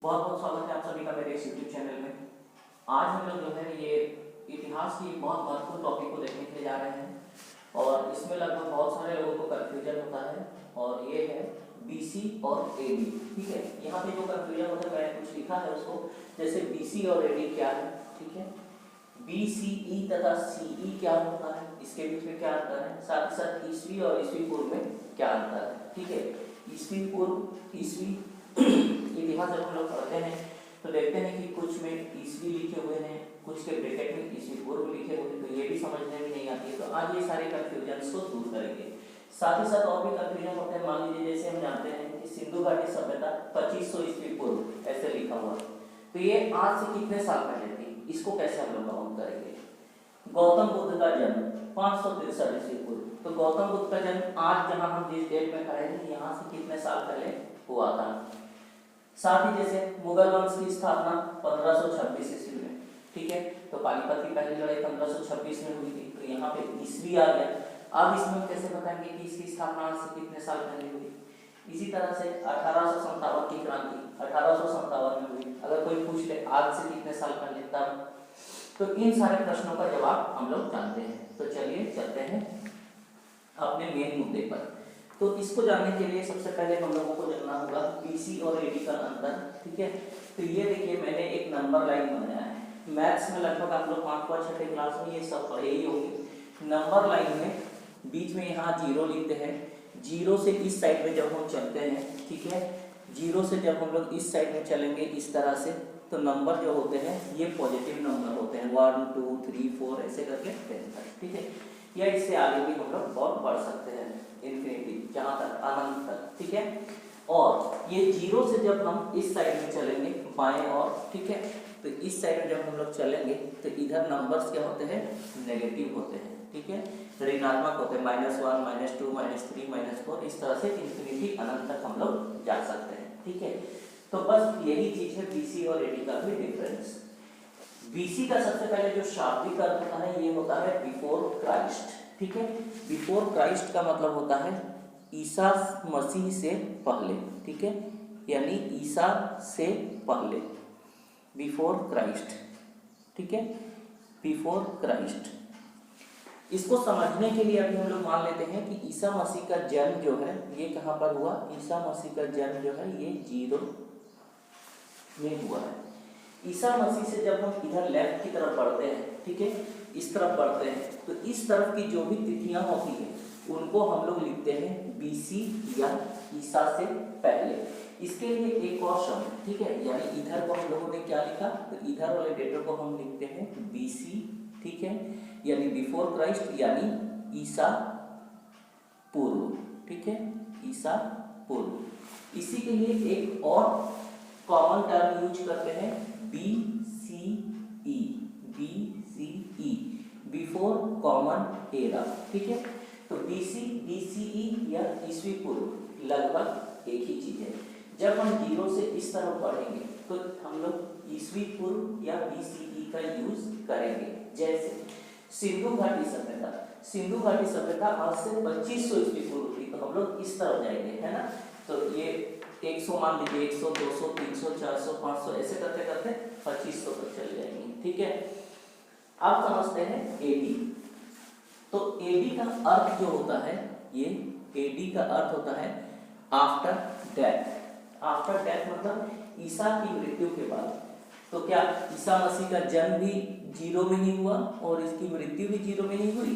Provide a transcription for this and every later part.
बहुत बहुत स्वागत है आप सभी का मेरे इस यूट्यूब चैनल में। आज हम लोग जो है ये इतिहास की बहुत महत्वपूर्ण टॉपिक को देखने के लिए जा रहे हैं और इसमें लगभग बहुत सारे लोगों को कन्फ्यूजन होता है और ये है बीसी और एडी। ठीक है, यहाँ पे जो कन्फ्यूजन होता है मैंने कुछ लिखा है उसको, जैसे बीसी और एडी क्या है। ठीक है, बीसीई तथा सीई क्या होता है, इसके बीच में क्या अंतर है, साथ ही साथ ईस्वी और ईस्वी पूर्व में क्या अंतर है। ठीक है, ईस्वी पूर्व ईस्वी इतिहास जब हम लोग पढ़ते हैं तो देखते हैं कि कुछ में ईस्वी लिखे हुए हैं, कुछ के ब्रैकेट में ईस्वी पूर्व लिखे हुए हैं, तो ये भी समझने में नहीं आती है। तो आज ये सारे कंफ्यूजन को दूर करेंगे। साथ ही साथ और भी कंफ्यूजन होते हैं। मान लीजिए जैसे हम जानते हैं कि सिंधु घाटी सभ्यता 2500 ईस्वी पूर्व ऐसे लिखा हुआ, तो ये आज से कितने साल पहले थी, इसको कैसे हम लोग काउंट करेंगे। गौतम बुद्ध का जन्म 563 ईस्वी पूर्व, तो गौतम बुद्ध का जन्म आज जहां हम जिस डेट में खड़े हैं यहाँ से कितने साल पहले हुआ था। साथ ही जैसे मुगल वंश की स्थापना 1526 ईस्वी में। ठीक है, तो पानीपत की पहली लड़ाई 1526 में हुई थी, तो यहाँ पे ईस्वी आ गया। अब इसमें हम कैसे बताएंगे कि इसकी स्थापना आज से कितने साल पहले हुई। इसी तरह से 1857 की क्रांति 1857 में हुई। अगर कोई पूछ ले आज से कितने साल पहले तब, तो इन सारे प्रश्नों का जवाब हम लोग जानते हैं। तो चलिए चलते हैं अपने मेन मुद्दे पर। तो इसको जानने के लिए सबसे पहले हम लोगों को जानना होगा बीसी और एडी का अंतर। ठीक है, तो ये देखिए मैंने एक नंबर लाइन बनाया है। मैथ्स में लगभग आप लोग 5वां 6ठे क्लास में ये सब पढ़े ही होंगे। नंबर लाइन में बीच में यहाँ जीरो लिखते हैं, जीरो से इस साइड में जब हम चलते हैं, ठीक है, जीरो से जब हम लोग इस साइड में चलेंगे इस तरह से, तो नंबर जो होते हैं ये पॉजिटिव नंबर होते हैं, 1 2 3 4 ऐसे करके 10 तक। ठीक है, या इससे आगे भी हम लोग और बढ़ सकते हैं इन्फिनिटी, जहां तक अनंत तक। ठीक है, और ये जीरो से जब हम इस साइड में चलेंगे बाएं और, ठीक है, तो इस साइड में जब हम लोग चलेंगे तो इधर नंबर्स क्या होते हैं, नेगेटिव होते हैं। ठीक है, ऋणात्मक होते हैं, -1 -2 -3 -4, इस तरह से इन्फिनिटी अनंत तक हम लोग जा सकते हैं। ठीक है, तो बस यही चीज है बीसी और एडी का भी डिफरेंस। बीसी का सबसे पहले जो शाब्दिक अर्थ होता है ये होता है बिफोर क्राइस्ट। ठीक है, बिफोर क्राइस्ट का मतलब होता है ईसा मसीह से पहले। ठीक है, यानी ईसा से पहले, बिफोर क्राइस्ट। ठीक है, बिफोर क्राइस्ट। इसको समझने के लिए अभी हम लोग मान लेते हैं कि ईसा मसीह का जन्म जो है ये कहां पर हुआ। ईसा मसीह का जन्म जो है ये 0 में हुआ है। ईसा मसीह से जब हम इधर लेफ्ट की तरफ बढ़ते हैं, ठीक है, इस तरफ बढ़ते हैं, तो इस तरफ की जो भी तिथियां होती हैं उनको हम लोग लिखते हैं बीसी या ईसा से पहले। इसके लिए एक और शब्द, ठीक है, यानी इधर को हम लोगों ने क्या लिखा, तो इधर वाले डेटा को हम लिखते हैं बीसी। ठीक है, यानी बिफोर क्राइस्ट, यानी ईसा पूर्व। ठीक है, ईसा पूर्व। इसी के लिए एक और कॉमन टर्म यूज करते हैं BCE, BCE, before common era. ठीक है, तो BC BCE या ईस्वी पूर्व लगभग एक ही चीज है। जब हम जीरो से इस तरफ बढ़ेंगे तो हम लोग ईस्वी पूर्व या BCE का यूज करेंगे। जैसे सिंधु घाटी सभ्यता, सिंधु घाटी सभ्यता आज से 2500 ईस्वी पूर्व थी, तो हम लोग इस तरफ जाएंगे, है ना। तो ये 100 मान लीजिए, 100 200 300 400 500 ऐसे करते करते 2500 तक चले जाएंगे। ठीक है, अब समझते हैं एडी। तो एडी का अर्थ जो होता है, ये एडी का अर्थ होता है आफ्टर डेथ। आफ्टर डेथ मतलब ईसा की मृत्यु के बाद। तो क्या ईसा मसीह का जन्म भी 0 में ही हुआ और इसकी मृत्यु भी 0 में ही हुई?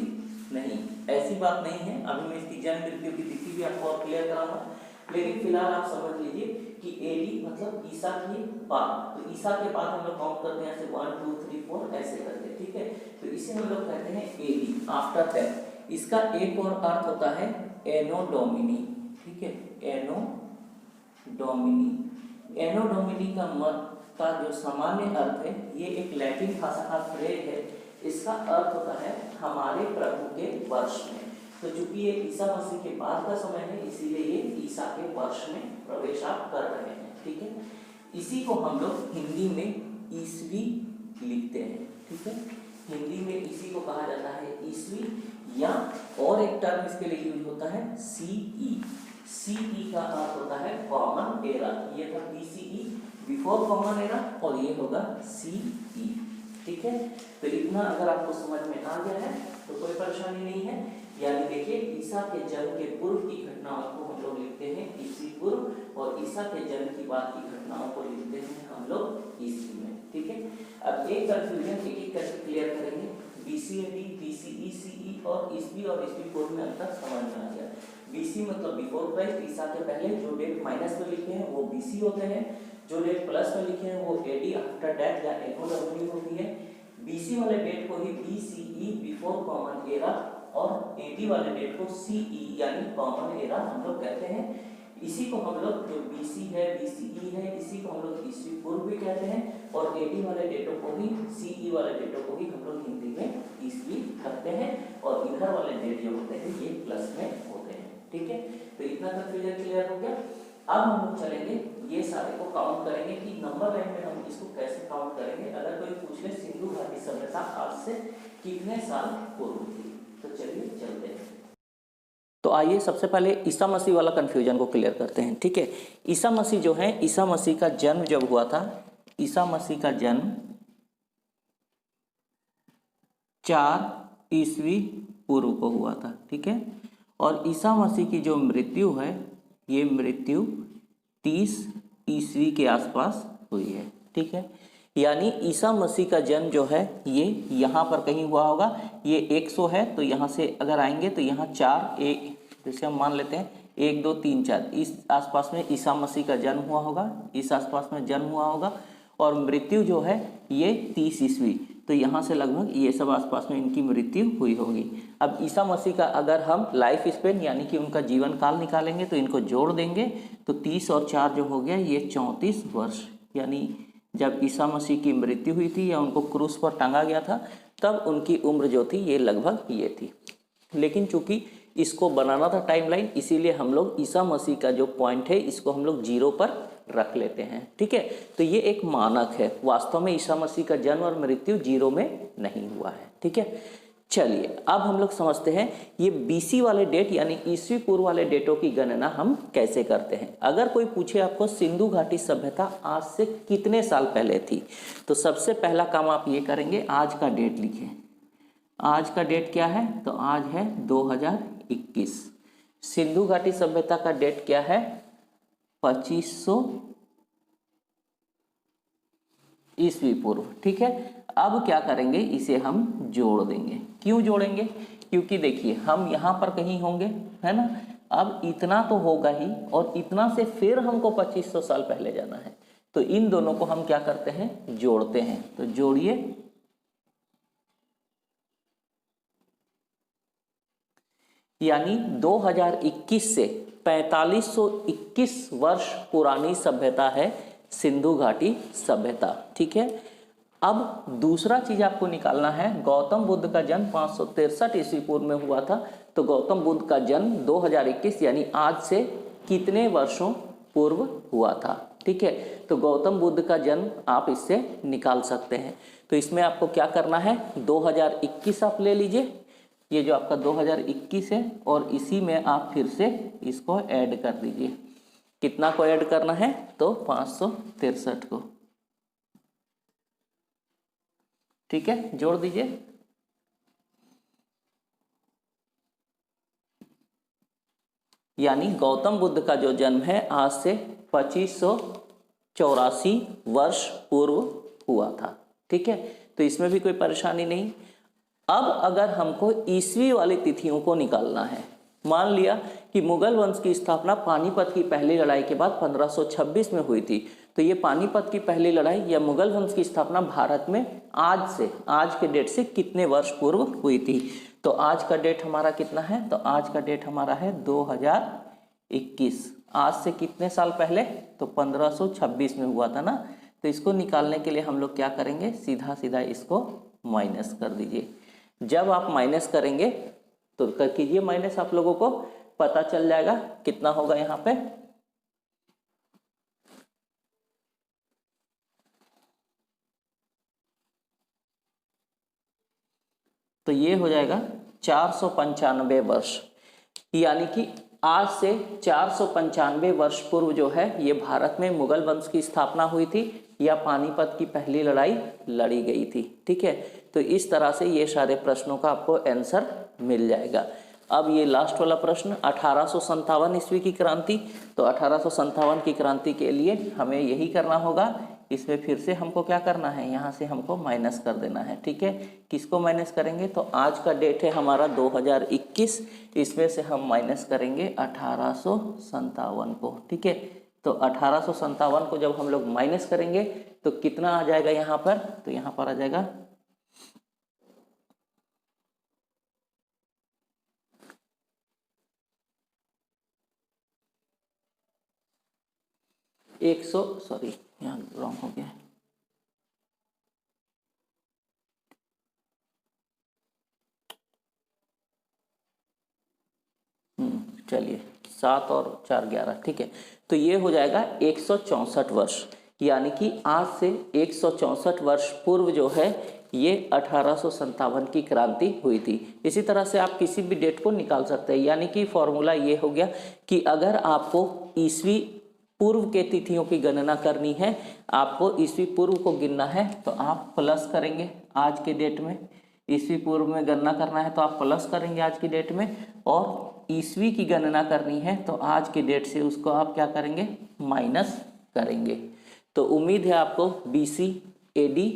नहीं, ऐसी बात नहीं है। अभी मैं इसकी जन्म मृत्यु की तिथि भी आपको और क्लियर कराऊंगा, लेकिन फिलहाल आप समझ लीजिए कि एडी मतलब ईसा के बाद। तो ईसा के बाद हम लोग काउंट करते हैं ऐसे 1 2 3 4 ऐसे करके। ठीक है, तो इसे हम लोग कहते हैं एडी, आफ्टर डेथ। इसका एक और अर्थ होता है एनो डोमिनी। ठीक है, एनो डोमिनी। एनो डोमिनी का मत का जो सामान्य अर्थ है, ये एक लैटिन भाषा का फ्रेज है। इसका अर्थ होता है हमारे प्रभु के वर्ष में। तो चूंकि ये ईसा मसीह के बाद का समय है, इसीलिए ये ईसा के वर्ष में प्रवेश आप कर रहे हैं। ठीक है, इसी को हम लोग हिंदी में ईस्वी लिखते हैं। ठीक है, हिंदी में इसी को कहा जाता है ईस्वी, या और एक टर्म इसके लिए यूज होता है CE। CE का अर्थ होता है कॉमन एरा। ये था BCE, बिफोर कॉमन एरा और ये होगा CE। ठीक है, तो इतना अगर आपको समझ में आ गया है तो कोई परेशानी नहीं है। यानी देखिए ईसा के जन्म के पूर्व की घटनाओं को हम लोग लिखते हैं ईसी पूर्व और ईसा के जन्म की बाद की घटनाओं को लिखते हैं हम लोग ईसी में। ठीक है, अब एक कंफ्यूजन एक एक करके क्लियर करेंगे। BC-AD, BCE, CE और ईसवी और ईसवी पूर्व में अंतर समझ में आ गया। BC मतलब बिफोर क्राइस्ट, ईसा के पहले। जो डेट माइनस में लिखे हैं वो BC होते हैं, जो डेट प्लस में लिखे हैं वो AD आफ्टर डेथ या एकोनॉमी होती है। BC वाले डेट को ही BCE बिफोर कॉमन एरा और AD वाले डेट को CE यानी कॉमन एरा हम लोग कहते हैं। इसी को हम लोग जो BC है BCE है इसी को हम लोग ईसवी पूर्व भी कहते हैं और AD वाले डेटों को भी CE वाले डेटों को भी हम लोग हिंदी में ईसवी कहते हैं और इधर वाले डेट जो होते हैं ये प्लस में होते हैं। ठीक है, तो इतना कंफ्यूजन क्लियर हो गया। अब हम लोग चलेंगे ये सारे को काउंट करेंगे कि नंबर लाइन में हम इसको कैसे काउंट करेंगे। अगर कोई पूछ ले सिंधु घाटी सभ्यता आज से कितने साल पूर्व थी, तो चलिए चलते हैं। तो आइए सबसे पहले ईसा मसीह वाला कंफ्यूजन को क्लियर करते हैं। ठीक है, ईसा मसीह जो है, ईसा मसीह का जन्म जब हुआ था, ईसा मसीह का जन्म 4 ईस्वी पूर्व को हुआ था। ठीक है, और ईसा मसीह की जो मृत्यु है ये मृत्यु 30 ईस्वी के आसपास हुई है। ठीक है, यानी ईसा मसीह का जन्म जो है ये यहाँ पर कहीं हुआ होगा। ये 100 है तो यहाँ से अगर आएंगे तो यहाँ 4 एक, जैसे हम मान लेते हैं 1 2 3 4, इस आसपास में ईसा मसीह का जन्म हुआ होगा, इस आसपास में जन्म हुआ होगा और मृत्यु जो है ये 30 ईस्वी, तो यहाँ से लगभग ये सब आसपास में इनकी मृत्यु हुई होगी। अब ईसा मसीह का अगर हम लाइफ स्पेन यानी कि उनका जीवन काल निकालेंगे तो इनको जोड़ देंगे तो 30 और 4 जो हो गया ये 34 वर्ष। यानी जब ईसा मसीह की मृत्यु हुई थी या उनको क्रूस पर टांगा गया था तब उनकी उम्र जो थी ये लगभग ये थी। लेकिन चूंकि इसको बनाना था टाइमलाइन, इसीलिए हम लोग ईसा मसीह का जो पॉइंट है इसको हम लोग 0 पर रख लेते हैं। ठीक है, तो ये एक मानक है, वास्तव में ईसा मसीह का जन्म और मृत्यु 0 में नहीं हुआ है। ठीक है, चलिए अब हम लोग समझते हैं ये BC वाले डेट यानी ईसवी पूर्व वाले डेटों की गणना हम कैसे करते हैं। अगर कोई पूछे आपको सिंधु घाटी सभ्यता आज से कितने साल पहले थी, तो सबसे पहला काम आप ये करेंगे, आज का डेट लिखें। आज का डेट क्या है, तो आज है 2021। सिंधु घाटी सभ्यता का डेट क्या है, 2500 ईस्वी पूर्व। ठीक है, अब क्या करेंगे, इसे हम जोड़ देंगे। क्यों जोड़ेंगे, क्योंकि देखिए हम यहाँ पर कहीं होंगे, है ना। अब इतना तो होगा ही और इतना से फिर हमको 2500 साल पहले जाना है, तो इन दोनों को हम क्या करते हैं, जोड़ते हैं। तो जोड़िए, यानी 2021 से 4521 वर्ष पुरानी सभ्यता है सिंधु घाटी सभ्यता। ठीक है, अब दूसरा चीज आपको निकालना है, गौतम बुद्ध का जन्म 563 ईस्वी पूर्व में हुआ था, तो गौतम बुद्ध का जन्म 2021 यानी आज से कितने वर्षों पूर्व हुआ था। ठीक है, तो गौतम बुद्ध का जन्म आप इससे निकाल सकते हैं। तो इसमें आपको क्या करना है, 2021 आप ले लीजिए, ये जो आपका 2021 है और इसी में आप फिर से इसको ऐड कर दीजिए। कितना को ऐड करना है, तो 563 को। ठीक है, जोड़ दीजिए। यानी गौतम बुद्ध का जो जन्म है आज से 2584 वर्ष पूर्व हुआ था। ठीक है, तो इसमें भी कोई परेशानी नहीं। अब अगर हमको ईस्वी वाली तिथियों को निकालना है, मान लिया कि मुगल वंश की स्थापना पानीपत की पहली लड़ाई के बाद 1526 में हुई थी, तो ये पानीपत की पहली लड़ाई या मुगल वंश की स्थापना भारत में आज के डेट से कितने वर्ष पूर्व हुई थी। तो आज का डेट हमारा कितना है, तो आज का डेट हमारा है 2021। आज से कितने साल पहले, तो 1526 में हुआ था ना। तो इसको निकालने के लिए हम लोग क्या करेंगे, सीधा सीधा इसको माइनस कर दीजिए। जब आप माइनस करेंगे तो कर कीजिए माइनस, आप लोगों को पता चल जाएगा कितना होगा यहाँ पे। तो ये हो जाएगा 495 वर्ष, यानी कि आज से 495 वर्ष पूर्व जो है ये भारत में मुगल वंश की स्थापना हुई थी या पानीपत की पहली लड़ाई लड़ी गई थी। ठीक है, तो इस तरह से ये सारे प्रश्नों का आपको आंसर मिल जाएगा। अब ये लास्ट वाला प्रश्न 1857 ईस्वी की क्रांति। तो 1857 की क्रांति के लिए हमें यही करना होगा, इसमें फिर से हमको क्या करना है, यहाँ से हमको माइनस कर देना है। ठीक है, किसको माइनस करेंगे, तो आज का डेट है हमारा 2021, इसमें से हम माइनस करेंगे 1857 को। ठीक है, तो 1857 को जब हम लोग माइनस करेंगे तो कितना आ जाएगा यहाँ पर, तो यहाँ पर आ जाएगा 100, सॉरी यहाँ रॉन्ग हो गया है, चलिए 7 और 4 11। ठीक है, तो ये हो जाएगा 164 वर्ष, यानी कि आज से 164 वर्ष पूर्व जो है ये 1857 की क्रांति हुई थी। इसी तरह से आप किसी भी डेट को निकाल सकते हैं, यानी कि फॉर्मूला ये हो गया कि अगर आपको ईस्वी पूर्व के तिथियों की गणना करनी है, आपको ईस्वी पूर्व को गिनना है तो आप प्लस करेंगे आज के डेट में, ईस्वी पूर्व में गणना करना है तो आप प्लस करेंगे आज की डेट में, और ईस्वी की गणना करनी है तो आज के डेट से उसको आप क्या करेंगे, माइनस करेंगे। तो उम्मीद है आपको BC AD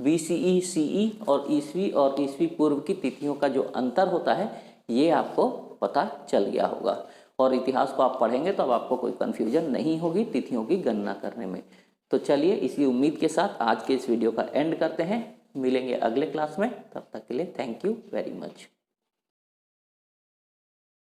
BCE CE और ईस्वी पूर्व की तिथियों का जो अंतर होता है ये आपको पता चल गया होगा, और इतिहास को आप पढ़ेंगे तो अब आपको कोई कन्फ्यूजन नहीं होगी तिथियों की गणना करने में। तो चलिए इसी उम्मीद के साथ आज के इस वीडियो का एंड करते हैं, मिलेंगे अगले क्लास में, तब तक के लिए थैंक यू वेरी मच।